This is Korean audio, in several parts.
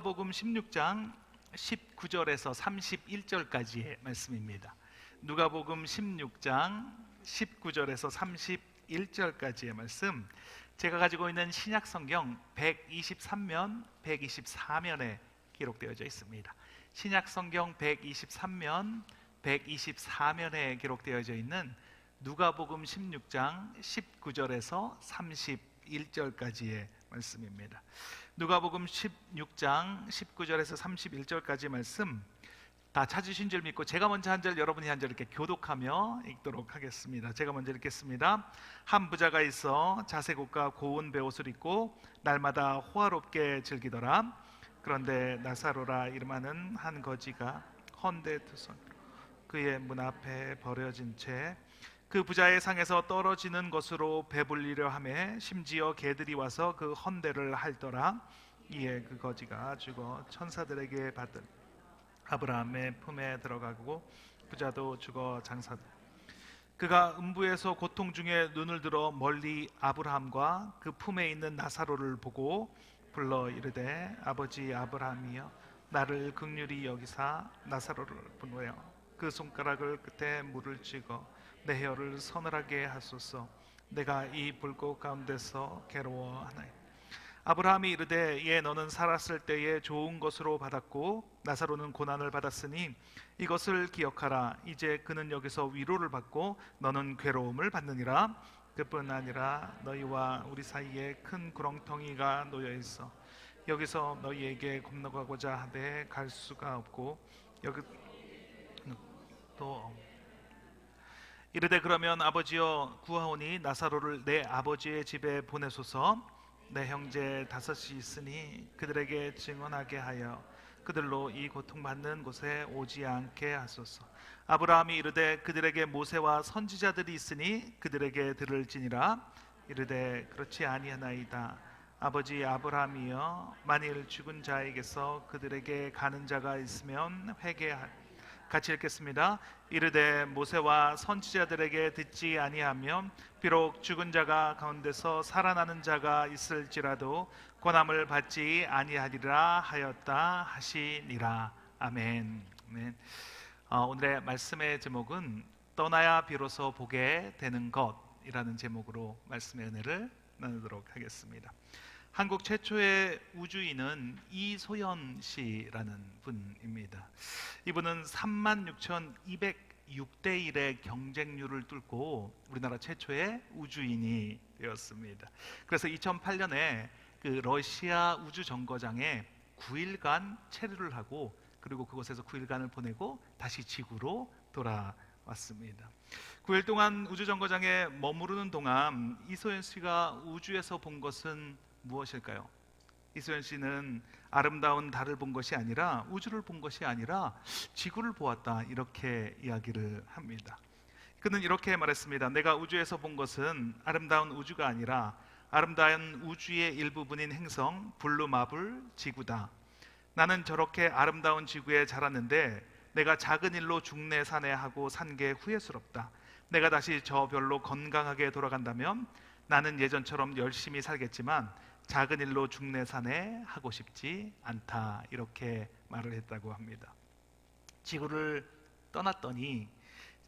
누가복음 16장 19절에서 31절까지의 말씀입니다. 누가복음 16장 19절에서 31절까지의 말씀, 제가 가지고 있는 신약 성경 123면, 124면에 기록되어져 있습니다. 신약 성경 123면, 124면에 기록되어져 있는 누가복음 16장 19절에서 31절까지의 말씀입니다. 누가복음 16장 19절에서 31절까지 말씀 다 찾으신 줄 믿고 제가 먼저 한 절, 여러분이 한 절 이렇게 교독하며 읽도록 하겠습니다. 제가 먼저 읽겠습니다. 한 부자가 있어 자색옷과 고운 베옷을 입고 날마다 호화롭게 즐기더라. 그런데 나사로라 이름하는 한 거지가 헌데 투손 그의 문 앞에 버려진 채 그 부자의 상에서 떨어지는 것으로 배불리려 하매 심지어 개들이 와서 그 헌대를 핥더라. 이에 그 거지가 죽어 천사들에게 받들 아브라함의 품에 들어가고 부자도 죽어 장사들. 그가 음부에서 고통 중에 눈을 들어 멀리 아브라함과 그 품에 있는 나사로를 보고 불러 이르되 아버지 아브라함이여 나를 긍휼히 여기사 나사로를 보내어 그 손가락을 끝에 물을 찍어 내 혀를 서늘하게 하소서. 내가 이 불꽃 가운데서 괴로워하나이다. 아브라함이 이르되 예 너는 살았을 때에 좋은 것으로 받았고 나사로는 고난을 받았으니 이것을 기억하라. 이제 그는 여기서 위로를 받고 너는 괴로움을 받느니라. 그뿐 아니라 너희와 우리 사이에 큰 구렁텅이가 놓여 있어 여기서 너희에게 건너가고자 하되 갈 수가 없고 여기 또 이르되 그러면 아버지여 구하오니 나사로를 내 아버지의 집에 보내소서. 내 형제 5이 있으니 그들에게 증언하게 하여 그들로 이 고통받는 곳에 오지 않게 하소서. 아브라함이 이르되 그들에게 모세와 선지자들이 있으니 그들에게 들을지니라. 이르되 그렇지 아니하나이다. 아버지 아브라함이여 만일 죽은 자에게서 그들에게 가는 자가 있으면 회개하라. 같이 읽겠습니다. 이르되 모세와 선지자들에게 듣지 아니하면 비록 죽은 자가 가운데서 살아나는 자가 있을지라도 고난을 받지 아니하리라 하였다 하시니라. 아멘. 아멘. 오늘의 말씀의 제목은 떠나야 비로소 보게 되는 것이라는 제목으로 말씀의 은혜를 나누도록 하겠습니다. 한국 최초의 우주인은 이소연 씨라는 분입니다. 이분은 36,206대 1의 경쟁률을 뚫고 우리나라 최초의 우주인이 되었습니다. 그래서 2008년에 그 러시아 우주정거장에 9일간 체류를 하고 그리고 그곳에서 9일간을 보내고 다시 지구로 돌아왔습니다. 9일 동안 우주정거장에 머무르는 동안 이소연 씨가 우주에서 본 것은 무엇일까요? 이소연 씨는 아름다운 달을 본 것이 아니라 우주를 본 것이 아니라 지구를 보았다 이렇게 이야기를 합니다. 그는 이렇게 말했습니다. 내가 우주에서 본 것은 아름다운 우주가 아니라 아름다운 우주의 일부분인 행성 블루마블 지구다. 나는 저렇게 아름다운 지구에 자랐는데 내가 작은 일로 중내산해하고 산 게 후회스럽다. 내가 다시 저 별로 건강하게 돌아간다면 나는 예전처럼 열심히 살겠지만 작은 일로 중내산해 하고 싶지 않다 이렇게 말을 했다고 합니다. 지구를 떠났더니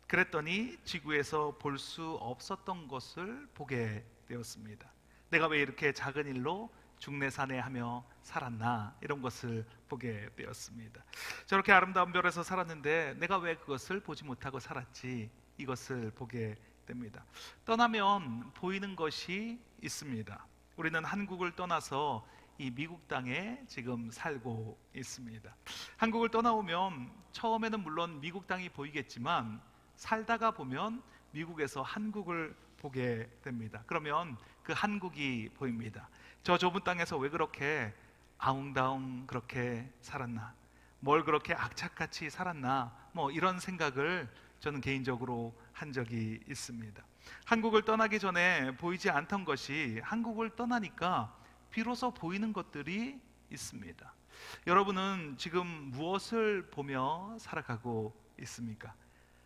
그랬더니 지구에서 볼 수 없었던 것을 보게 되었습니다. 내가 왜 이렇게 작은 일로 중내산해 하며 살았나 이런 것을 보게 되었습니다. 저렇게 아름다운 별에서 살았는데 내가 왜 그것을 보지 못하고 살았지 이것을 보게 됩니다. 떠나면 보이는 것이 있습니다. 우리는 한국을 떠나서 이 미국 땅에 지금 살고 있습니다. 한국을 떠나오면 처음에는 물론 미국 땅이 보이겠지만 살다가 보면 미국에서 한국을 보게 됩니다. 그러면 그 한국이 보입니다. 저 좁은 땅에서 왜 그렇게 아웅다웅 그렇게 살았나? 뭘 그렇게 악착같이 살았나? 뭐 이런 생각을 저는 개인적으로 한 적이 있습니다. 한국을 떠나기 전에 보이지 않던 것이 한국을 떠나니까 비로소 보이는 것들이 있습니다. 여러분은 지금 무엇을 보며 살아가고 있습니까?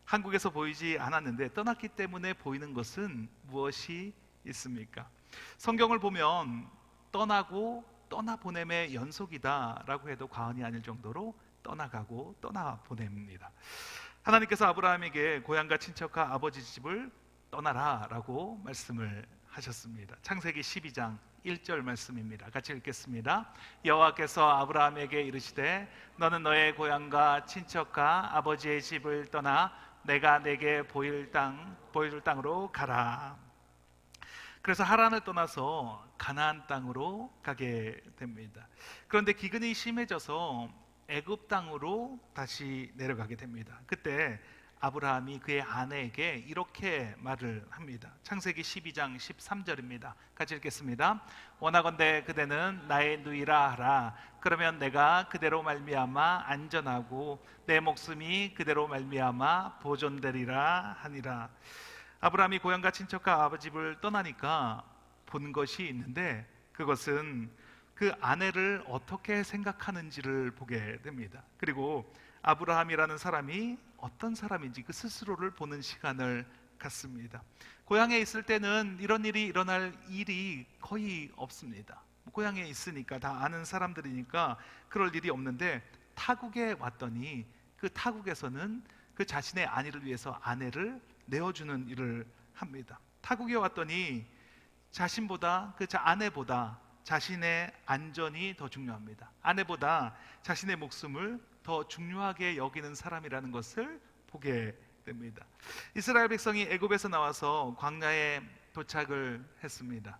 한국에서 보이지 않았는데 떠났기 때문에 보이는 것은 무엇이 있습니까? 성경을 보면 떠나고 떠나보냄의 연속이다라고 해도 과언이 아닐 정도로 떠나가고 떠나보냅니다. 하나님께서 아브라함에게 고향과 친척과 아버지 집을 떠나라라고 말씀을 하셨습니다. 창세기 12장 1절 말씀입니다. 같이 읽겠습니다. 여호와께서 아브라함에게 이르시되 너는 너의 고향과 친척과 아버지의 집을 떠나 내가 내게 보일 땅으로 가라. 그래서 하란을 떠나서 가나안 땅으로 가게 됩니다. 그런데 기근이 심해져서 애굽 땅으로 다시 내려가게 됩니다. 그때 아브라함이 그의 아내에게 이렇게 말을 합니다. 창세기 12장 13절입니다. 같이 읽겠습니다. 원하건대 그대는 나의 누이라 하라. 그러면 내가 그대로 말미암아 안전하고 내 목숨이 그대로 말미암아 보존되리라 하니라. 아브라함이 고향과 친척과 아버지 집을 떠나니까 본 것이 있는데 그것은 그 아내를 어떻게 생각하는지를 보게 됩니다. 그리고 아브라함이라는 사람이 어떤 사람인지 그 스스로를 보는 시간을 갖습니다. 고향에 있을 때는 이런 일이 일어날 일이 거의 없습니다. 고향에 있으니까 다 아는 사람들이니까 그럴 일이 없는데 타국에 왔더니 그 타국에서는 그 자신의 아내를 위해서 아내를 내어주는 일을 합니다. 타국에 왔더니 자신보다 그 아내보다 자신의 안전이 더 중요합니다. 아내보다 자신의 목숨을 더 중요하게 여기는 사람이라는 것을 보게 됩니다. 이스라엘 백성이 애굽에서 나와서 광야에 도착을 했습니다.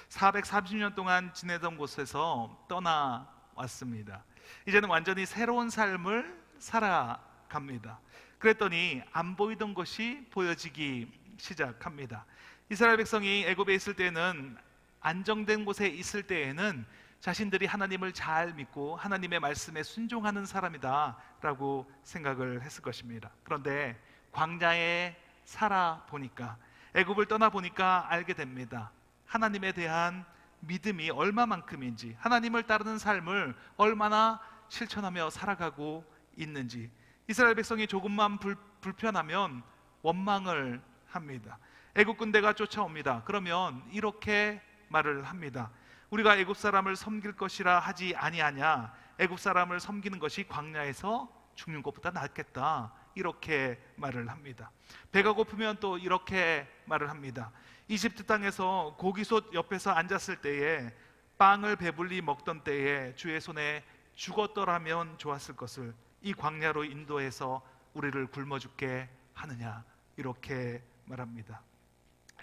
430년 동안 지내던 곳에서 떠나왔습니다. 이제는 완전히 새로운 삶을 살아갑니다. 그랬더니 안 보이던 것이 보여지기 시작합니다. 이스라엘 백성이 애굽에 있을 때는 안정된 곳에 있을 때에는 자신들이 하나님을 잘 믿고 하나님의 말씀에 순종하는 사람이다 라고 생각을 했을 것입니다. 그런데 광야에 살아보니까, 애굽을 떠나보니까 알게 됩니다. 하나님에 대한 믿음이 얼마만큼인지, 하나님을 따르는 삶을 얼마나 실천하며 살아가고 있는지. 이스라엘 백성이 조금만 불편하면 원망을 합니다. 애굽 군대가 쫓아옵니다. 그러면 이렇게 말을 합니다. 우리가 애굽 사람을 섬길 것이라 하지 아니하냐? 애굽 사람을 섬기는 것이 광야에서 죽는 것보다 낫겠다. 이렇게 말을 합니다. 배가 고프면 또 이렇게 말을 합니다. 이집트 땅에서 고기솥 옆에서 앉았을 때에 빵을 배불리 먹던 때에 주의 손에 죽었더라면 좋았을 것을 이 광야로 인도해서 우리를 굶어 죽게 하느냐? 이렇게 말합니다.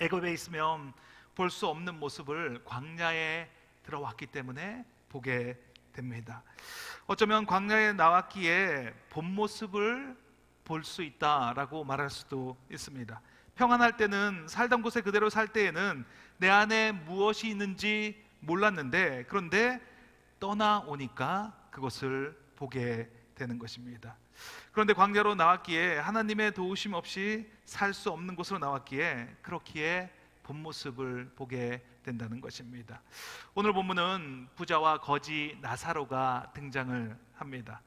애굽에 있으면 볼 수 없는 모습을 광야에 들어왔기 때문에 보게 됩니다. 어쩌면 광야에 나왔기에 본 모습을 볼 수 있다라고 말할 수도 있습니다. 평안할 때는, 살던 곳에 그대로 살 때에는 내 안에 무엇이 있는지 몰랐는데, 그런데 떠나오니까 그것을 보게 되는 것입니다. 그런데 광야로 나왔기에, 하나님의 도우심 없이 살 수 없는 곳으로 나왔기에 그렇기에 본 모습을 보게 된다는 것입니다. 오늘 본문은 부자와 거지 나사로가 등장을 합니다.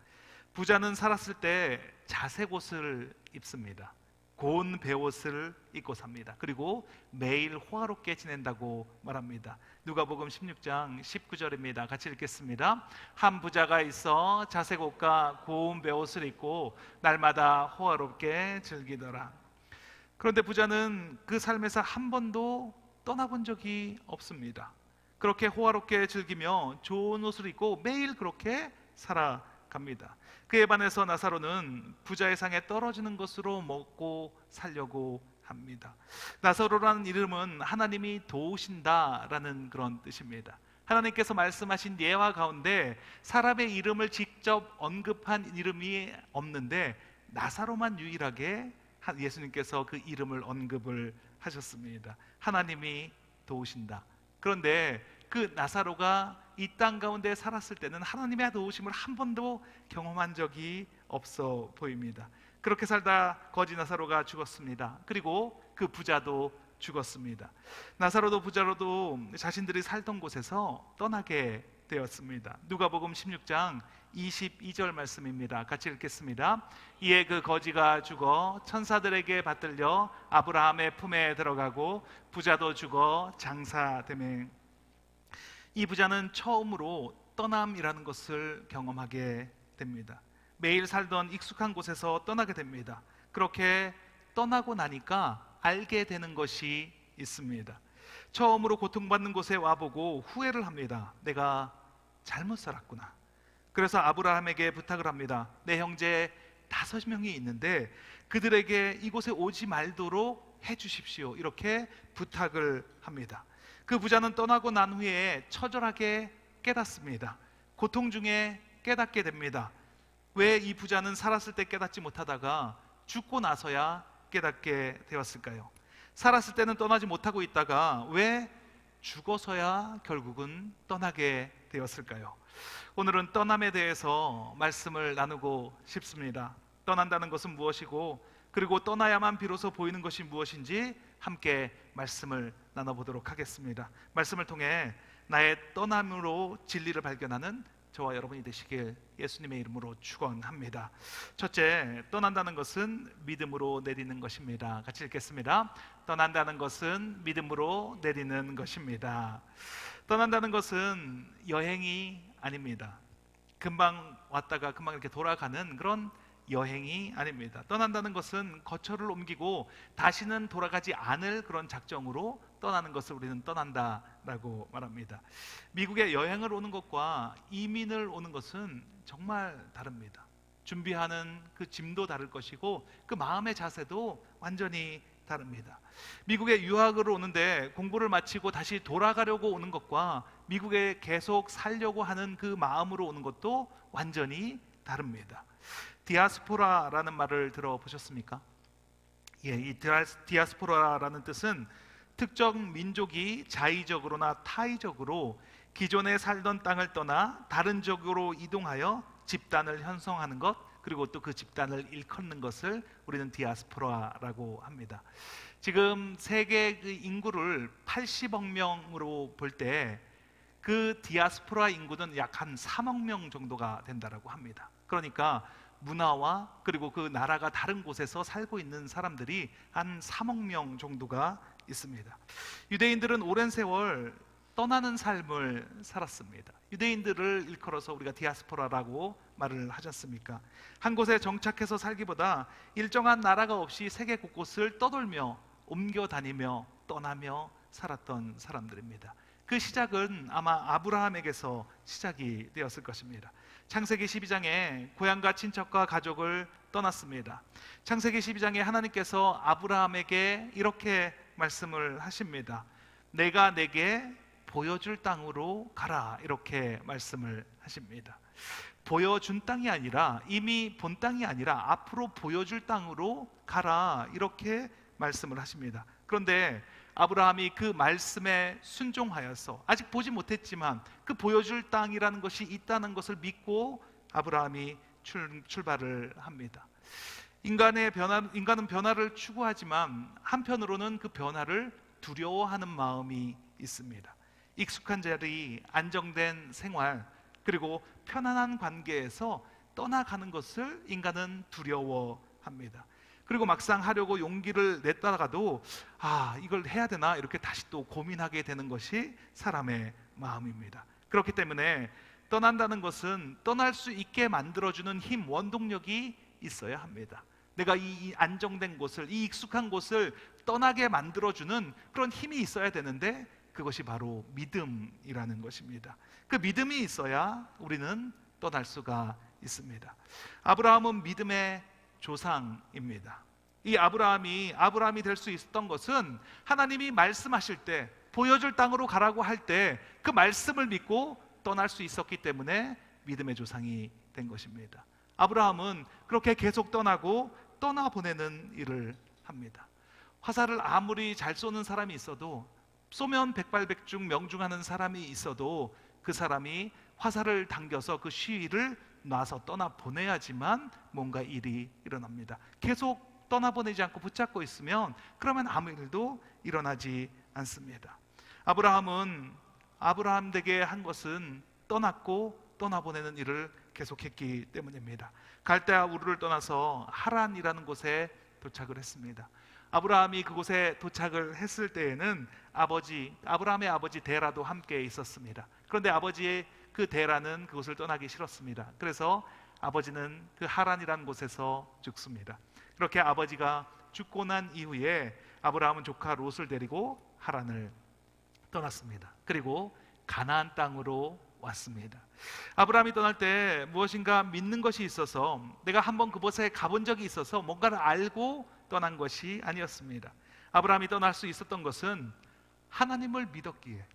부자는 살았을 때 자색 옷을 입습니다. 고운 베옷을 입고 삽니다. 그리고 매일 호화롭게 지낸다고 말합니다. 누가복음 16장 19절입니다. 같이 읽겠습니다. 한 부자가 있어 자색 옷과 고운 베옷을 입고 날마다 호화롭게 즐기더라. 그런데 부자는 그 삶에서 한 번도 떠나본 적이 없습니다. 그렇게 호화롭게 즐기며 좋은 옷을 입고 매일 그렇게 살아갑니다. 그에 반해서 나사로는 부자의 상에 떨어지는 것으로 먹고 살려고 합니다. 나사로라는 이름은 하나님이 도우신다라는 그런 뜻입니다. 하나님께서 말씀하신 예화 가운데 사람의 이름을 직접 언급한 이름이 없는데 나사로만 유일하게 예수님께서 그 이름을 언급을 하셨습니다. 하나님이 도우신다. 그런데 그 나사로가 이 땅 가운데 살았을 때는 하나님의 도우심을 한 번도 경험한 적이 없어 보입니다. 그렇게 살다 거지 나사로가 죽었습니다. 그리고 그 부자도 죽었습니다. 나사로도 부자로도 자신들이 살던 곳에서 떠나게 되었습니다. 누가복음 16장 22절 말씀입니다. 같이 읽겠습니다. 이에 그 거지가 죽어 천사들에게 받들려 아브라함의 품에 들어가고 부자도 죽어 장사되매. 이 부자는 처음으로 떠남이라는 것을 경험하게 됩니다. 매일 살던 익숙한 곳에서 떠나게 됩니다. 그렇게 떠나고 나니까 알게 되는 것이 있습니다. 처음으로 고통받는 곳에 와보고 후회를 합니다. 내가 잘못 살았구나. 그래서 아브라함에게 부탁을 합니다. 내 형제 5명이 있는데 그들에게 이곳에 오지 말도록 해주십시오. 이렇게 부탁을 합니다. 그 부자는 떠나고 난 후에 처절하게 깨닫습니다. 고통 중에 깨닫게 됩니다. 왜 이 부자는 살았을 때 깨닫지 못하다가 죽고 나서야 깨닫게 되었을까요? 살았을 때는 떠나지 못하고 있다가 왜 죽어서야 결국은 떠나게 되었을까요? 오늘은 떠남에 대해서 말씀을 나누고 싶습니다. 떠난다는 것은 무엇이고, 그리고 떠나야만 비로소 보이는 것이 무엇인지 함께 말씀을 나눠보도록 하겠습니다. 말씀을 통해 나의 떠남으로 진리를 발견하는 저와 여러분이 되시길 예수님의 이름으로 축원합니다. 첫째, 떠난다는 것은 믿음으로 내리는 것입니다. 같이 읽겠습니다. 떠난다는 것은 믿음으로 내리는 것입니다. 떠난다는 것은 여행이 아닙니다. 금방 왔다가 금방 이렇게 돌아가는 그런 여행이 아닙니다. 떠난다는 것은 거처를 옮기고 다시는 돌아가지 않을 그런 작정으로 떠나는 것을 우리는 떠난다라고 말합니다. 미국에 여행을 오는 것과 이민을 오는 것은 정말 다릅니다. 준비하는 그 짐도 다를 것이고 그 마음의 자세도 완전히 다릅니다. 미국에 유학을 오는데 공부를 마치고 다시 돌아가려고 오는 것과 미국에 계속 살려고 하는 그 마음으로 오는 것도 완전히 다릅니다. 디아스포라라는 말을 들어보셨습니까? 이 디아스포라라는 뜻은 특정 민족이 자의적으로나 타의적으로 기존에 살던 땅을 떠나 다른 지역으로 이동하여 집단을 형성하는 것, 그리고 또 그 집단을 일컫는 것을 우리는 디아스포라라고 합니다. 지금 세계 그 인구를 80억 명으로 볼 때 그 디아스포라 인구는 약 한 3억 명 정도가 된다라고 합니다. 그러니까 문화와 그리고 그 나라가 다른 곳에서 살고 있는 사람들이 한 3억 명 정도가 있습니다. 유대인들은 오랜 세월 떠나는 삶을 살았습니다. 유대인들을 일컬어서 우리가 디아스포라라고 말을 하지 않습니까? 한 곳에 정착해서 살기보다 일정한 나라가 없이 세계 곳곳을 떠돌며 옮겨 다니며 떠나며 살았던 사람들입니다. 그 시작은 아마 아브라함에게서 시작이 되었을 것입니다. 창세기 12장에 고향과 친척과 가족을 떠났습니다. 창세기 12장에 하나님께서 아브라함에게 이렇게 말씀을 하십니다. 내가 내게 보여줄 땅으로 가라, 이렇게 말씀을 하십니다. 보여준 땅이 아니라, 이미 본 땅이 아니라 앞으로 보여줄 땅으로 가라, 이렇게 말씀을 하십니다. 그런데 아브라함이 그 말씀에 순종하여서 아직 보지 못했지만 그 보여줄 땅이라는 것이 있다는 것을 믿고 아브라함이 출발을 합니다. 인간은 변화를 추구하지만 한편으로는 그 변화를 두려워하는 마음이 있습니다. 익숙한 자리, 안정된 생활, 그리고 편안한 관계에서 떠나가는 것을 인간은 두려워합니다. 그리고 막상 하려고 용기를 냈다가도 이걸 해야 되나 이렇게 다시 또 고민하게 되는 것이 사람의 마음입니다. 그렇기 때문에 떠난다는 것은 떠날 수 있게 만들어주는 힘, 원동력이 있어야 합니다. 내가 이 안정된 곳을, 이 익숙한 곳을 떠나게 만들어주는 그런 힘이 있어야 되는데 그것이 바로 믿음이라는 것입니다. 그 믿음이 있어야 우리는 떠날 수가 있습니다. 아브라함은 믿음의 조상입니다. 이 아브라함이 될 수 있었던 것은 하나님이 말씀하실 때, 보여줄 땅으로 가라고 할 때 그 말씀을 믿고 떠날 수 있었기 때문에 믿음의 조상이 된 것입니다. 아브라함은 그렇게 계속 떠나고 떠나보내는 일을 합니다. 화살을 아무리 잘 쏘는 사람이 있어도, 쏘면 백발백중 명중하는 사람이 있어도 그 사람이 화살을 당겨서 그 시위를 놔서 떠나보내야지만 뭔가 일이 일어납니다. 계속 떠나보내지 않고 붙잡고 있으면 그러면 아무 일도 일어나지 않습니다. 아브라함에게 한 것은 떠났고 떠나보내는 일을 계속했기 때문입니다. 갈대아 우르를 떠나서 하란이라는 곳에 도착을 했습니다. 아브라함이 그곳에 도착을 했을 때에는 아브라함의 아버지 데라도 함께 있었습니다. 그런데 아버지의 그 데라는 그곳을 떠나기 싫었습니다. 그래서 아버지는 그 하란이라는 곳에서 죽습니다. 그렇게 아버지가 죽고 난 이후에 아브라함은 조카 롯을 데리고 하란을 떠났습니다. 그리고 가나안 땅으로 왔습니다. 아브라함이 떠날 때 무엇인가 믿는 것이 있어서, 내가 한번 그곳에 가본 적이 있어서 뭔가를 알고 떠난 것이 아니었습니다. 아브라함이 떠날 수 있었던 것은 하나님을 믿었기에,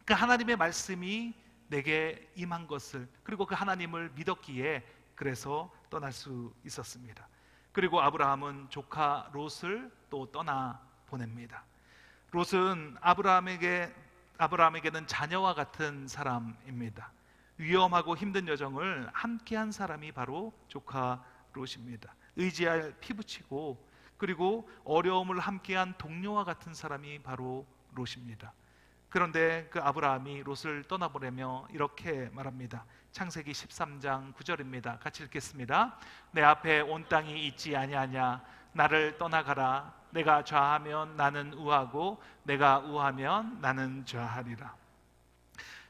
그 하나님의 말씀이 내게 임한 것을, 그리고 그 하나님을 믿었기에 그래서 떠날 수 있었습니다. 그리고 아브라함은 조카 롯을 또 떠나 보냅니다. 롯은 아브라함에게는 자녀와 같은 사람입니다. 위험하고 힘든 여정을 함께한 사람이 바로 조카 롯입니다. 의지할 피부치고, 그리고 어려움을 함께한 동료와 같은 사람이 바로 롯입니다. 그런데 그 아브라함이 롯을 떠나보내며 이렇게 말합니다. 창세기 13장 9절입니다. 같이 읽겠습니다. 내 앞에 온 땅이 있지 아니하냐. 나를 떠나가라. 내가 좌하면 나는 우하고 내가 우하면 나는 좌하리라.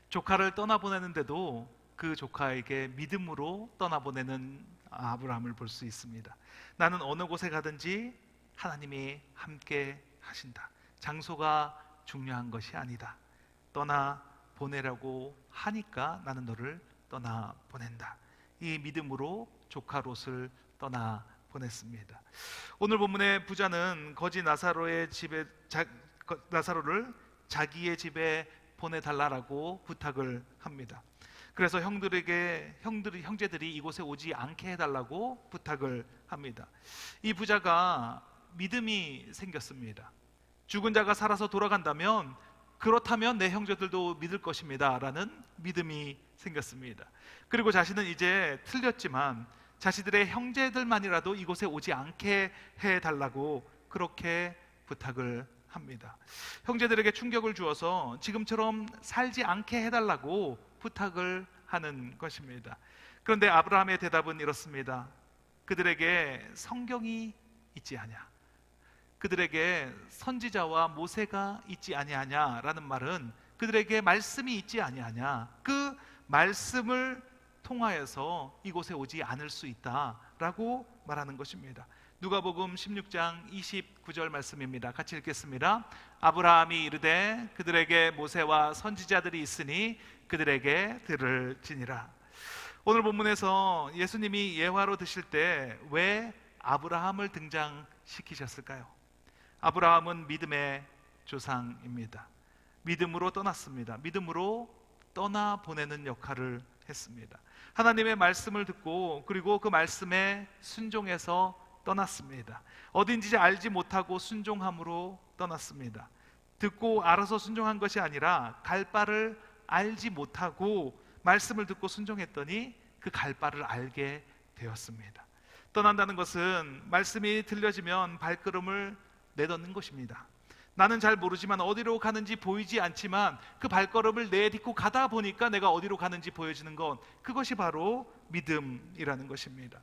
조카를 떠나보내는데도 그 조카에게 믿음으로 떠나보내는 아브라함을 볼 수 있습니다. 나는 어느 곳에 가든지 하나님이 함께 하신다. 장소가 중요한 것이 아니다. 떠나 보내라고 하니까 나는 너를 떠나 보낸다. 이 믿음으로 조카 롯을 떠나 보냈습니다. 오늘 본문의 부자는 거지 나사로를 자기의 집에 보내달라고 부탁을 합니다. 그래서 형제들이 이곳에 오지 않게 해달라고 부탁을 합니다. 이 부자가 믿음이 생겼습니다. 죽은 자가 살아서 돌아간다면, 그렇다면 내 형제들도 믿을 것입니다 라는 믿음이 생겼습니다. 그리고 자신은 이제 틀렸지만 자신들의 형제들만이라도 이곳에 오지 않게 해달라고 그렇게 부탁을 합니다. 형제들에게 충격을 주어서 지금처럼 살지 않게 해달라고 부탁을 하는 것입니다. 그런데 아브라함의 대답은 이렇습니다. 그들에게 성경이 있지 아냐, 그들에게 선지자와 모세가 있지 아니하냐라는 말은 그들에게 말씀이 있지 아니하냐, 그 말씀을 통하여서 이곳에 오지 않을 수 있다라고 말하는 것입니다. 누가복음 16장 29절 말씀입니다. 같이 읽겠습니다. 아브라함이 이르되 그들에게 모세와 선지자들이 있으니 그들에게 들을지니라. 오늘 본문에서 예수님이 예화로 드실 때 왜 아브라함을 등장시키셨을까요? 아브라함은 믿음의 조상입니다. 믿음으로 떠났습니다. 믿음으로 떠나보내는 역할을 했습니다. 하나님의 말씀을 듣고 그리고 그 말씀에 순종해서 떠났습니다. 어딘지 알지 못하고 순종함으로 떠났습니다. 듣고 알아서 순종한 것이 아니라 갈 바를 알지 못하고 말씀을 듣고 순종했더니 그 갈 바를 알게 되었습니다. 떠난다는 것은 말씀이 들려지면 발걸음을 내딛는 것입니다. 나는 잘 모르지만 어디로 가는지 보이지 않지만 그 발걸음을 내딛고 가다 보니까 내가 어디로 가는지 보여지는 것, 그것이 바로 믿음이라는 것입니다.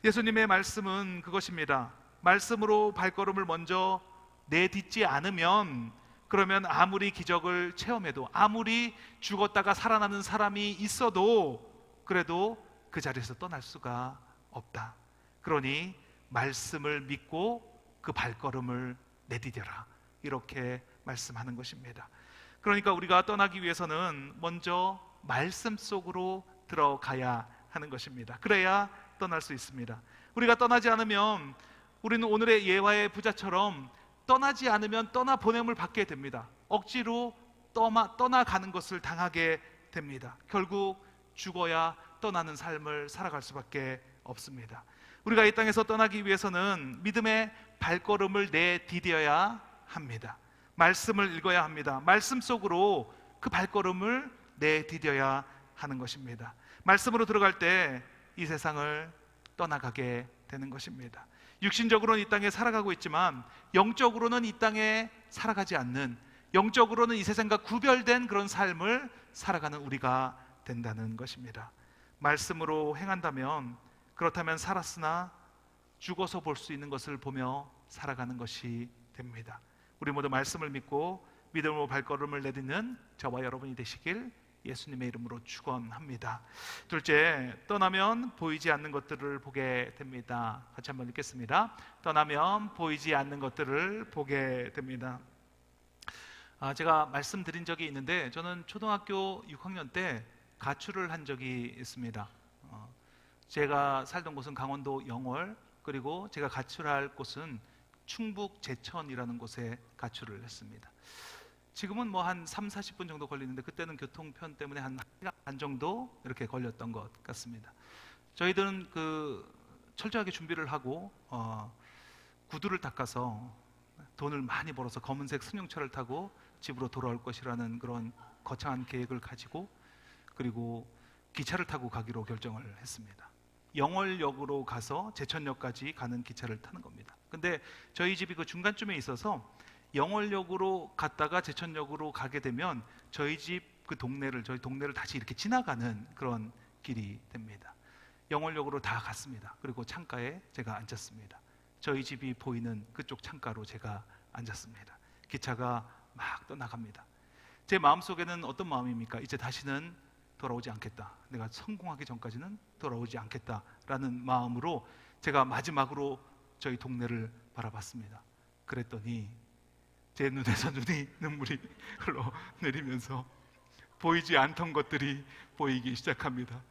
예수님의 말씀은 그것입니다. 말씀으로 발걸음을 먼저 내딛지 않으면, 그러면 아무리 기적을 체험해도, 아무리 죽었다가 살아나는 사람이 있어도 그래도 그 자리에서 떠날 수가 없다. 그러니 말씀을 믿고 그 발걸음을 내디뎌라, 이렇게 말씀하는 것입니다. 그러니까 우리가 떠나기 위해서는 먼저 말씀 속으로 들어가야 하는 것입니다. 그래야 떠날 수 있습니다. 우리가 떠나지 않으면 우리는 오늘의 예화의 부자처럼 떠나지 않으면 떠나보냄을 받게 됩니다. 억지로 떠나가는 것을 당하게 됩니다. 결국 죽어야 떠나는 삶을 살아갈 수밖에 없습니다. 우리가 이 땅에서 떠나기 위해서는 믿음의 발걸음을 내디뎌야 합니다. 말씀을 읽어야 합니다. 말씀 속으로 그 발걸음을 내디뎌야 하는 것입니다. 말씀으로 들어갈 때 이 세상을 떠나가게 되는 것입니다. 육신적으로는 이 땅에 살아가고 있지만 영적으로는 이 땅에 살아가지 않는, 영적으로는 이 세상과 구별된 그런 삶을 살아가는 우리가 된다는 것입니다. 말씀으로 행한다면, 그렇다면 살았으나 죽어서 볼 수 있는 것을 보며 살아가는 것이 됩니다. 우리 모두 말씀을 믿고 믿음으로 발걸음을 내딛는 저와 여러분이 되시길 예수님의 이름으로 축원합니다. 둘째, 떠나면 보이지 않는 것들을 보게 됩니다. 같이 한번 읽겠습니다. 떠나면 보이지 않는 것들을 보게 됩니다. 제가 말씀드린 적이 있는데 저는 초등학교 6학년 때 가출을 한 적이 있습니다. 제가 살던 곳은 강원도 영월, 그리고 제가 가출할 곳은 충북 제천이라는 곳에 가출을 했습니다. 지금은 뭐 한 3-40분 정도 걸리는데 그때는 교통편 때문에 한 1시간 반 정도 이렇게 걸렸던 것 같습니다. 저희들은 철저하게 준비를 하고 구두를 닦아서 돈을 많이 벌어서 검은색 승용차를 타고 집으로 돌아올 것이라는 그런 거창한 계획을 가지고, 그리고 기차를 타고 가기로 결정을 했습니다. 영월역으로 가서 제천역까지 가는 기차를 타는 겁니다. 근데 저희 집이 그 중간쯤에 있어서 영월역으로 갔다가 제천역으로 가게 되면 저희 동네를 다시 이렇게 지나가는 그런 길이 됩니다. 영월역으로 다 갔습니다. 그리고 창가에 제가 앉았습니다. 저희 집이 보이는 그쪽 창가로 제가 앉았습니다. 기차가 막 떠나갑니다. 제 마음속에는 어떤 마음입니까? 이제 다시는 돌아오지 않겠다. 내가 성공하기 전까지는 돌아오지 않겠다라는 마음으로 제가 마지막으로 저희 동네를 바라봤습니다. 그랬더니 제 눈에서 눈물이 흘러내리면서 보이지 않던 것들이 보이기 시작합니다.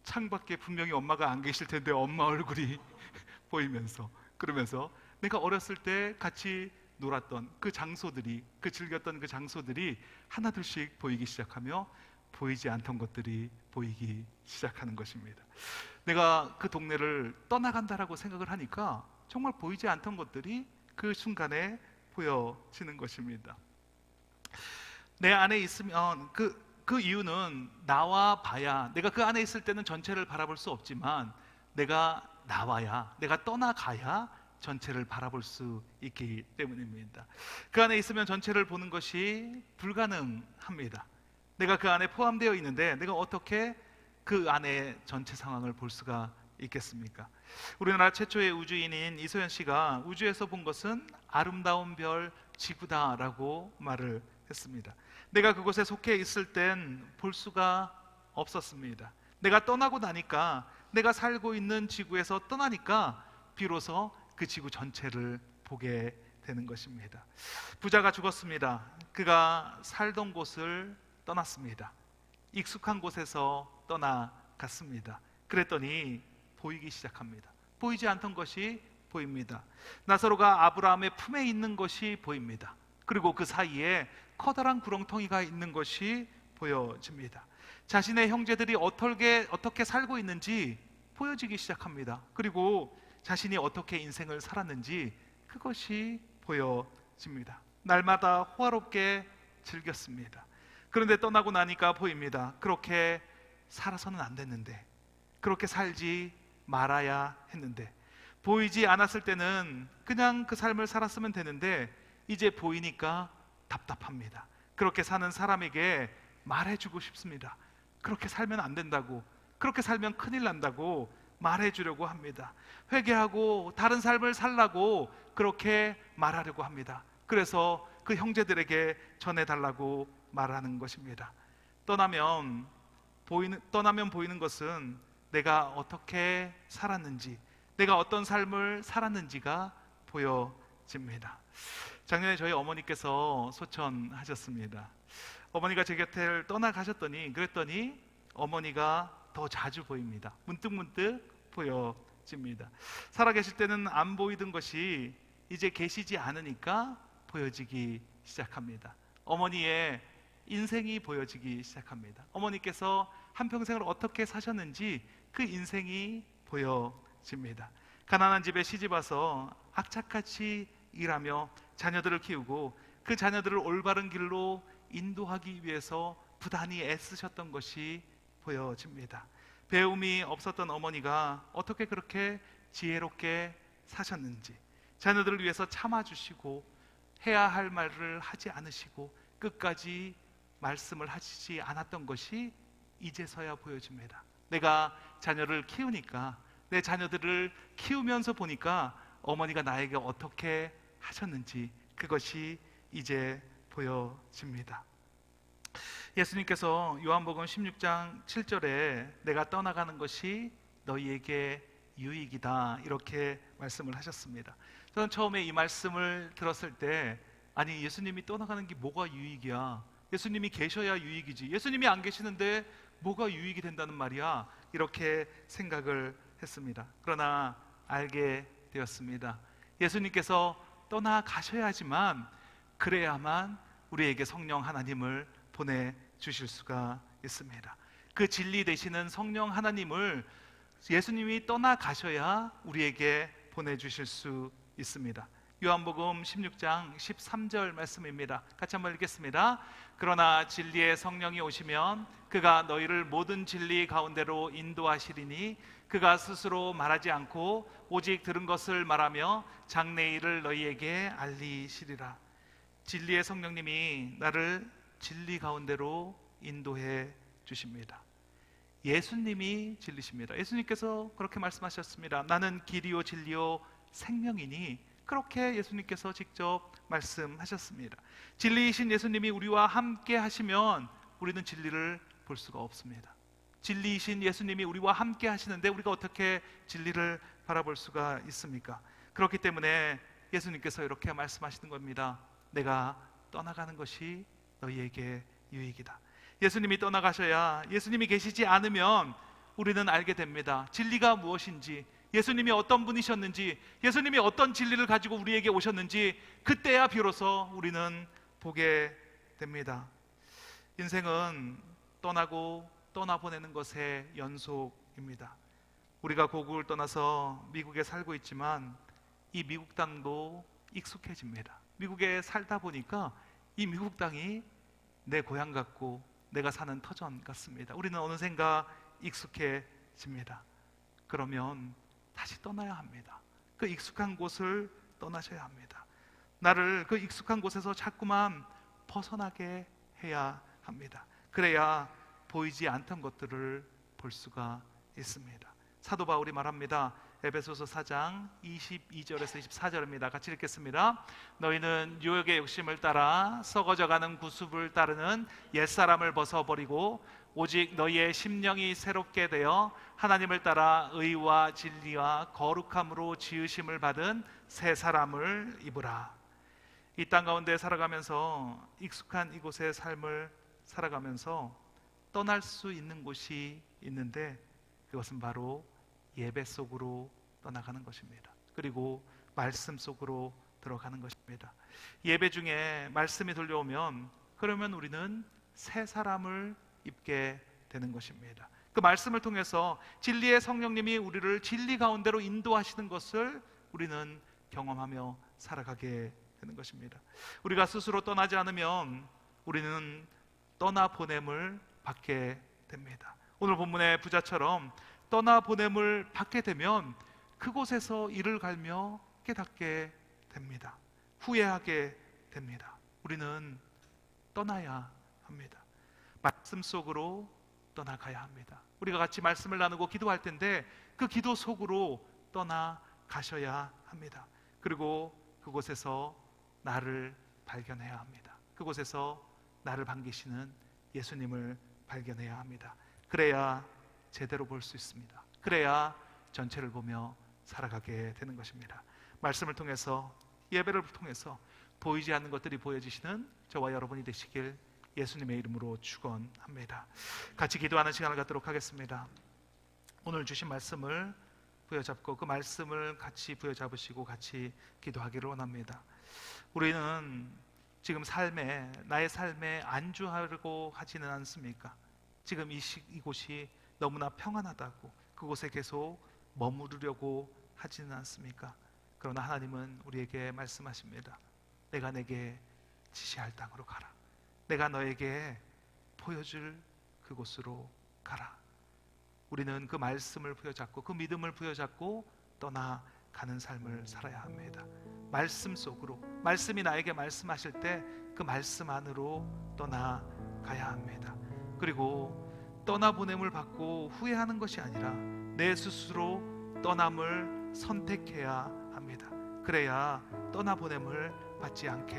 창밖에 분명히 엄마가 안 계실 텐데 엄마 얼굴이 보이면서, 그러면서 내가 어렸을 때 같이 놀았던 그 장소들이, 즐겼던 그 장소들이 하나둘씩 보이기 시작하며 보이지 않던 것들이 보이기 시작하는 것입니다. 내가 그 동네를 떠나간다라고 생각을 하니까 정말 보이지 않던 것들이 그 순간에 보여지는 것입니다. 내 안에 있으면 그 이유는 나와 봐야, 내가 그 안에 있을 때는 전체를 바라볼 수 없지만 내가 나와야, 내가 떠나가야 전체를 바라볼 수 있기 때문입니다. 그 안에 있으면 전체를 보는 것이 불가능합니다. 내가 그 안에 포함되어 있는데 내가 어떻게 그 안에 전체 상황을 볼 수가 있겠습니까? 우리나라 최초의 우주인인 이소연 씨가 우주에서 본 것은 아름다운 별 지구다라고 말을 했습니다. 내가 그곳에 속해 있을 땐 볼 수가 없었습니다. 내가 떠나고 나니까, 내가 살고 있는 지구에서 떠나니까 비로소 그 지구 전체를 보게 되는 것입니다. 부자가 죽었습니다. 그가 살던 곳을 떠났습니다. 익숙한 곳에서 떠나갔습니다. 그랬더니 보이기 시작합니다. 보이지 않던 것이 보입니다. 나사로가 아브라함의 품에 있는 것이 보입니다. 그리고 그 사이에 커다란 구렁텅이가 있는 것이 보여집니다. 자신의 형제들이 어떻게 살고 있는지 보여지기 시작합니다. 그리고 자신이 어떻게 인생을 살았는지 그것이 보여집니다. 날마다 호화롭게 즐겼습니다. 그런데 떠나고 나니까 보입니다. 그렇게 살아서는 안 됐는데, 그렇게 살지 말아야 했는데, 보이지 않았을 때는 그냥 그 삶을 살았으면 되는데 이제 보이니까 답답합니다. 그렇게 사는 사람에게 말해주고 싶습니다. 그렇게 살면 안 된다고, 그렇게 살면 큰일 난다고 말해주려고 합니다. 회개하고 다른 삶을 살라고 그렇게 말하려고 합니다. 그래서 그 형제들에게 전해달라고 말하는 것입니다. 떠나면 보이는 것은 내가 어떻게 살았는지, 내가 어떤 삶을 살았는지가 보여집니다. 작년에 저희 어머니께서 소천하셨습니다. 어머니가 제 곁을 그랬더니 어머니가 더 자주 보입니다. 문득문득 보여집니다. 살아계실 때는 안 보이던 것이 이제 계시지 않으니까 보여지기 시작합니다. 어머니의 인생이 보여지기 시작합니다. 어머니께서 한평생을 어떻게 사셨는지 그 인생이 보여집니다. 가난한 집에 시집와서 악착같이 일하며 자녀들을 키우고 그 자녀들을 올바른 길로 인도하기 위해서 부단히 애쓰셨던 것이 보여집니다. 배움이 없었던 어머니가 어떻게 그렇게 지혜롭게 사셨는지, 자녀들을 위해서 참아주시고 해야 할 말을 하지 않으시고 끝까지 말씀을 하시지 않았던 것이 이제서야 보여집니다. 내가 자녀를 키우니까, 내 자녀들을 키우면서 보니까 어머니가 나에게 어떻게 하셨는지 그것이 이제 보여집니다. 예수님께서 요한복음 16장 7절에 내가 떠나가는 것이 너희에게 유익이다 이렇게 말씀을 하셨습니다. 저는 처음에 이 말씀을 들었을 때 아니 예수님이 떠나가는 게 뭐가 유익이야? 예수님이 계셔야 유익이지. 예수님이 안 계시는데 뭐가 유익이 된다는 말이야? 이렇게 생각을 했습니다. 그러나 알게 되었습니다. 예수님께서 떠나가셔야지만 그래야만 우리에게 성령 하나님을 보내주실 수가 있습니다. 그 진리 되시는 성령 하나님을 예수님이 떠나가셔야 우리에게 보내주실 수 있습니다. 요한복음 16장 13절 말씀입니다. 같이 한번 읽겠습니다. 그러나 진리의 성령이 오시면 그가 너희를 모든 진리 가운데로 인도하시리니 그가 스스로 말하지 않고 오직 들은 것을 말하며 장래일을 너희에게 알리시리라. 진리의 성령님이 나를 진리 가운데로 인도해 주십니다. 예수님이 진리십니다. 예수님께서 그렇게 말씀하셨습니다. 나는 길이요 진리요 생명이니 그렇게 예수님께서 직접 말씀하셨습니다. 진리이신 예수님이 우리와 함께 하시면 우리는 진리를 볼 수가 없습니다. 진리이신 예수님이 우리와 함께 하시는데 우리가 어떻게 진리를 바라볼 수가 있습니까? 그렇기 때문에 예수님께서 이렇게 말씀하시는 겁니다. 내가 떠나가는 것이 너희에게 유익이다. 예수님이 떠나가셔야, 예수님이 계시지 않으면 우리는 알게 됩니다. 진리가 무엇인지, 예수님이 어떤 분이셨는지, 예수님이 어떤 진리를 가지고 우리에게 오셨는지 그때야 비로소 우리는 보게 됩니다. 인생은 떠나고 떠나보내는 것의 연속입니다. 우리가 고국을 떠나서 미국에 살고 있지만 이 미국 땅도 익숙해집니다. 미국에 살다 보니까 이 미국 땅이 내 고향 같고 내가 사는 터전 같습니다. 우리는 어느샌가 익숙해집니다. 그러면 다시 떠나야 합니다. 그 익숙한 곳을 떠나셔야 합니다. 나를 그 익숙한 곳에서 자꾸만 벗어나게 해야 합니다. 그래야 보이지 않던 것들을 볼 수가 있습니다. 사도 바울이 말합니다. 에베소서 4장 22절에서 24절입니다. 같이 읽겠습니다. 너희는 유혹의 욕심을 따라 썩어져가는 구습을 따르는 옛사람을 벗어버리고 오직 너희의 심령이 새롭게 되어 하나님을 따라 의와 진리와 거룩함으로 지으심을 받은 새 사람을 입으라. 이 땅 가운데 살아가면서 익숙한 이곳의 삶을 살아가면서 떠날 수 있는 곳이 있는데 그것은 바로 예배 속으로 떠나가는 것입니다. 그리고 말씀 속으로 들어가는 것입니다. 예배 중에 말씀이 들려오면 그러면 우리는 새 사람을 입게 되는 것입니다. 그 말씀을 통해서 진리의 성령님이 우리를 진리 가운데로 인도하시는 것을 우리는 경험하며 살아가게 되는 것입니다. 우리가 스스로 떠나지 않으면 우리는 떠나보냄을 받게 됩니다. 오늘 본문의 부자처럼 떠나보냄을 받게 되면 그곳에서 이를 갈며 깨닫게 됩니다. 후회하게 됩니다. 우리는 떠나야 합니다. 말씀 속으로 떠나가야 합니다. 우리가 같이 말씀을 나누고 기도할 텐데 그 기도 속으로 떠나가셔야 합니다. 그리고 그곳에서 나를 발견해야 합니다. 그곳에서 나를 반기시는 예수님을 발견해야 합니다. 그래야 제대로 볼 수 있습니다. 그래야 전체를 보며 살아가게 되는 것입니다. 말씀을 통해서, 예배를 통해서 보이지 않는 것들이 보여지시는 저와 여러분이 되시길 예수님의 이름으로 축원합니다. 같이 기도하는 시간을 갖도록 하겠습니다. 오늘 주신 말씀을 부여잡고 그 말씀을 같이 부여잡으시고 같이 기도하기를 원합니다. 우리는 지금 나의 삶에 안주하려고 하지는 않습니까? 지금 이곳이 너무나 평안하다고 그곳에 계속 머무르려고 하지는 않습니까? 그러나 하나님은 우리에게 말씀하십니다. 내가 내게 지시할 땅으로 가라. 내가 너에게 보여줄 그곳으로 가라. 우리는 그 말씀을 부여잡고 그 믿음을 부여잡고 떠나가는 삶을 살아야 합니다. 말씀 속으로, 말씀이 나에게 말씀하실 때 그 말씀 안으로 떠나가야 합니다. 그리고 떠나보냄을 받고 후회하는 것이 아니라 내 스스로 떠남을 선택해야 합니다. 그래야 떠나보냄을 받지 않게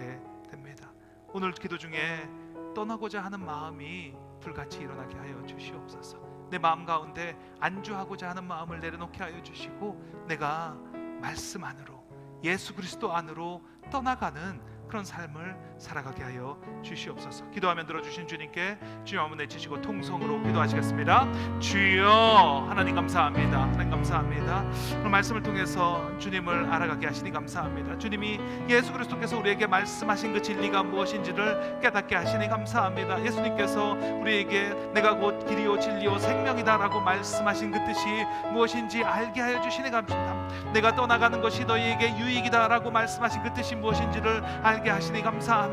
됩니다. 오늘 기도 중에 떠나고자 하는 마음이 불같이 일어나게 하여 주시옵소서. 내 마음 가운데 안주하고자 하는 마음을 내려놓게 하여 주시고 내가 말씀 안으로, 예수 그리스도 안으로 떠나가는 그런 삶을 살아가게 하여 주시옵소서. 기도하면 들어주신 주님께 주여 한번 내치시고 통성으로 기도하시겠습니다. 주여, 하나님 감사합니다. 하나님 감사합니다. 오늘 말씀을 통해서 주님을 알아가게 하시니 감사합니다. 주님이 예수 그리스도께서 우리에게 말씀하신 그 진리가 무엇인지를 깨닫게 하시니 감사합니다. 예수님께서 우리에게 내가 곧 길이요 진리요 생명이다라고 말씀하신 그 뜻이 무엇인지 알게 하여 주시니 감사합니다. 내가 떠나가는 것이 너희에게 유익이다라고 말씀하신 그 뜻이 무엇인지를 알게 하시니 감사합니다.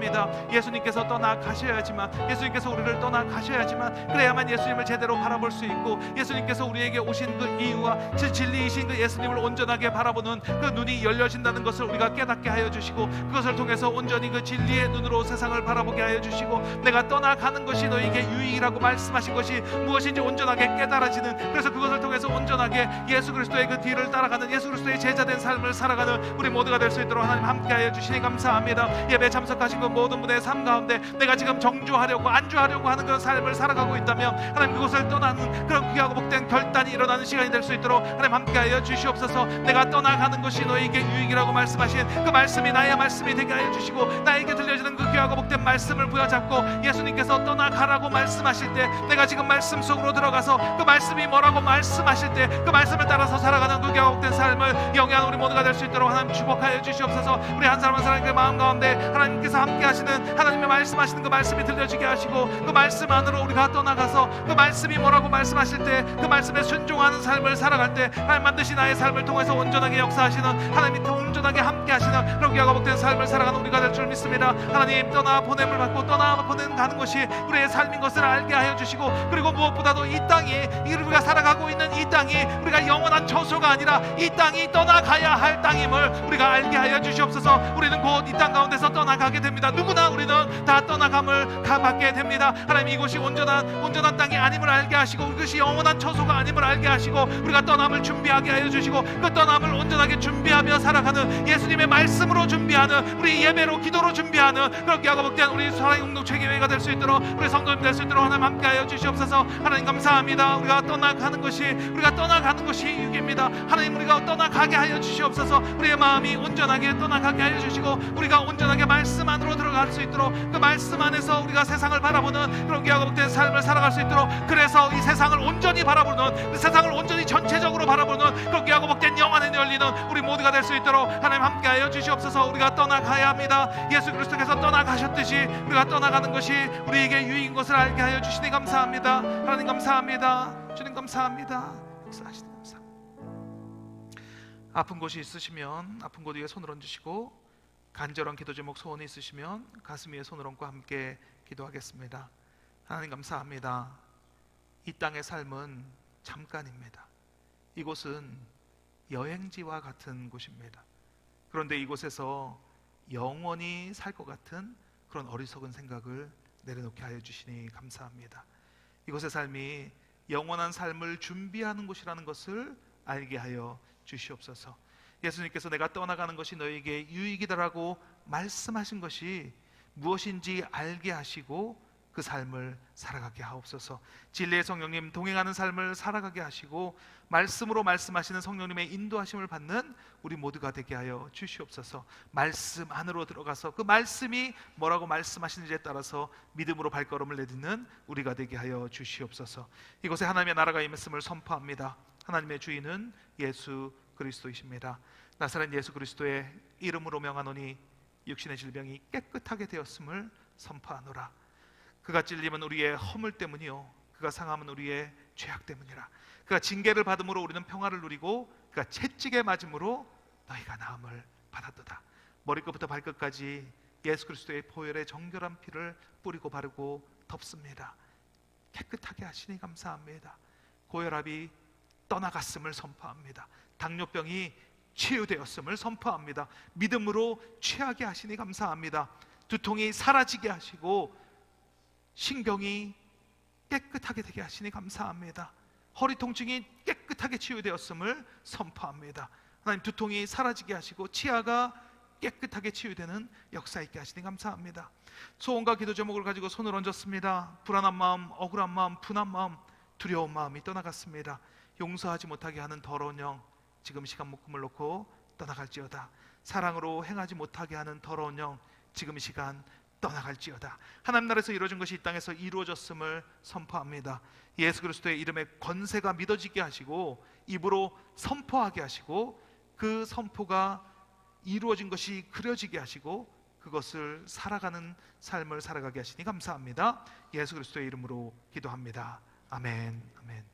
예수님께서 떠나가셔야지만, 예수님께서 우리를 떠나가셔야지만 그래야만 예수님을 제대로 바라볼 수 있고, 예수님께서 우리에게 오신 그 이유와 진리이신 그 예수님을 온전하게 바라보는 그 눈이 열려진다는 것을 우리가 깨닫게 하여 주시고, 그것을 통해서 온전히 그 진리의 눈으로 세상을 바라보게 하여 주시고, 내가 떠나가는 것이 너에게 유익이라고 말씀하신 것이 무엇인지 온전하게 깨달아지는, 그래서 그것을 통해서 온전하게 예수 그리스도의 그 뒤를 따라가는, 예수 그리스도의 제자된 삶을 살아가는 우리 모두가 될 수 있도록 하나님 함께 하여 주시니 감사합니다. 예배 참석하신 그 모든 분의 삶 가운데 내가 지금 정주하려고 안주하려고 하는 그런 삶을 살아가고 있다면 하나님 그곳을 떠나는 그런 귀하고 복된 결단이 일어나는 시간이 될 수 있도록 하나님 함께하여 주시옵소서. 내가 떠나가는 것이 너에게 유익이라고 말씀하신 그 말씀이 나의 말씀이 되게 하여 주시고, 나에게 들려지는 그 귀하고 복된 말씀을 부여잡고 예수님께서 떠나가라고 말씀하실 때 내가 지금 말씀 속으로 들어가서 그 말씀이 뭐라고 말씀하실 때 그 말씀을 따라서 살아가는 그 귀하고 복된 삶을 영위하는 우리 모두가 될 수 있도록 하나님 축복하여 주시옵소서. 우리 한 사람 한 사람 그 마음 가운데 하나님께서 함께 하시는, 하나님의 말씀하시는 그 말씀이 들려지게 하시고, 그 말씀 안으로 우리가 떠나가서 그 말씀이 뭐라고 말씀하실 때 그 말씀에 순종하는 삶을 살아갈 때 하나님 반드시 나의 삶을 통해서 온전하게 역사하시는, 하나님이 온전하게 함께 하시는 그런 귀하고 복된 삶을 살아가는 우리가 될 줄 믿습니다. 하나님, 떠나 보냄을 받고 떠나 보냄 가는 것이 우리의 삶인 것을 알게 하여 주시고, 그리고 무엇보다도 이 땅이, 우리가 살아가고 있는 이 땅이 우리가 영원한 처소가 아니라 이 땅이 떠나가야 할 땅임을 우리가 알게 하여 주시옵소서. 우리는 곧 이 땅 가운데서 떠나가게 됩니다. 누구나 우리는 다 떠나감을 받게 됩니다. 하나님, 이곳이 온전한 땅이 아님을 알게 하시고, 이것이 영원한 처소가 아님을 알게 하시고, 우리가 떠남을 준비하게 하여 주시고, 그 떠남을 온전하게 준비하며 살아가는, 예수님의 말씀으로 준비하는, 우리 예배로 기도로 준비하는 그런 귀하고 복된 우리 사랑의 공동체 교회가 될 수 있도록, 우리 성도님 될 수 있도록 하나님 함께 하여 주시옵소서. 하나님 감사합니다. 우리가 떠나가는 것이 유익입니다. 하나님, 우리가 떠나가게 하여 주시옵소서. 우리의 마음이 온전하게 떠나가게 하여 주시고, 우리가 온전하게 말씀 안으로 들어갈 수 있도록, 그 말씀 안에서 우리가 세상을 바라보는 그런 귀하고 복된 삶을 살아갈 수 있도록, 그래서 이 세상을 온전히 바라보는, 그 세상을 온전히 전체적으로 바라보는 그런 귀하고 복된 영 안에 열리는 우리 모두가 될 수 있도록 하나님 함께하여 주시옵소서. 우리가 떠나가야 합니다. 예수 그리스도께서 떠나가셨듯이 우리가 떠나가는 것이 우리에게 유익인 것을 알게 하여 주시니 감사합니다. 하나님 감사합니다. 주님 감사합니다. 역사하시니 감사합니다. 아픈 곳이 있으시면 아픈 곳 위에 손을 얹으시고, 간절한 기도 제목 소원이 있으시면 가슴 위에 손을 얹고 함께 기도하겠습니다. 하나님 감사합니다. 이 땅의 삶은 잠깐입니다. 이곳은 여행지와 같은 곳입니다. 그런데 이곳에서 영원히 살 것 같은 그런 어리석은 생각을 내려놓게 하여 주시니 감사합니다. 이곳의 삶이 영원한 삶을 준비하는 곳이라는 것을 알게 하여 주시옵소서. 예수님께서 내가 떠나가는 것이 너에게 유익이다라고 말씀하신 것이 무엇인지 알게 하시고 그 삶을 살아가게 하옵소서. 진리의 성령님 동행하는 삶을 살아가게 하시고, 말씀으로 말씀하시는 성령님의 인도하심을 받는 우리 모두가 되게 하여 주시옵소서. 말씀 안으로 들어가서 그 말씀이 뭐라고 말씀하시는지에 따라서 믿음으로 발걸음을 내딛는 우리가 되게 하여 주시옵소서. 이곳에 하나님의 나라가 임했음을 선포합니다. 하나님의 주인은 예수 그리스도이십니다. 나사렛 예수 그리스도의 이름으로 명하노니 육신의 질병이 깨끗하게 되었음을 선포하노라. 그가 찔림은 우리의 허물 때문이요 그가 상함은 우리의 죄악 때문이라. 그가 징계를 받음으로 우리는 평화를 누리고 그가 채찍에 맞음으로 너희가 나음을 받았도다. 머리끝부터 발끝까지 예수 그리스도의 보혈의 정결한 피를 뿌리고 바르고 덮습니다. 깨끗하게 하시니 감사합니다. 고혈압이 떠나갔음을 선포합니다. 당뇨병이 치유되었음을 선포합니다. 믿음으로 취하게 하시니 감사합니다. 두통이 사라지게 하시고 신경이 깨끗하게 되게 하시니 감사합니다. 허리 통증이 깨끗하게 치유되었음을 선포합니다. 하나님, 두통이 사라지게 하시고 치아가 깨끗하게 치유되는 역사 있게 하시니 감사합니다. 소원과 기도 제목을 가지고 손을 얹었습니다. 불안한 마음, 억울한 마음, 분한 마음, 두려운 마음이 떠나갔습니다. 용서하지 못하게 하는 더러운 영 지금 시간 묶음을 놓고 떠나갈지어다. 사랑으로 행하지 못하게 하는 더러운 영 지금 시간 떠나갈지어다. 하나님 나라에서 이루어진 것이 이 땅에서 이루어졌음을 선포합니다. 예수 그리스도의 이름의 권세가 믿어지게 하시고 입으로 선포하게 하시고 그 선포가 이루어진 것이 그려지게 하시고 그것을 살아가는 삶을 살아가게 하시니 감사합니다. 예수 그리스도의 이름으로 기도합니다. 아멘. 아멘.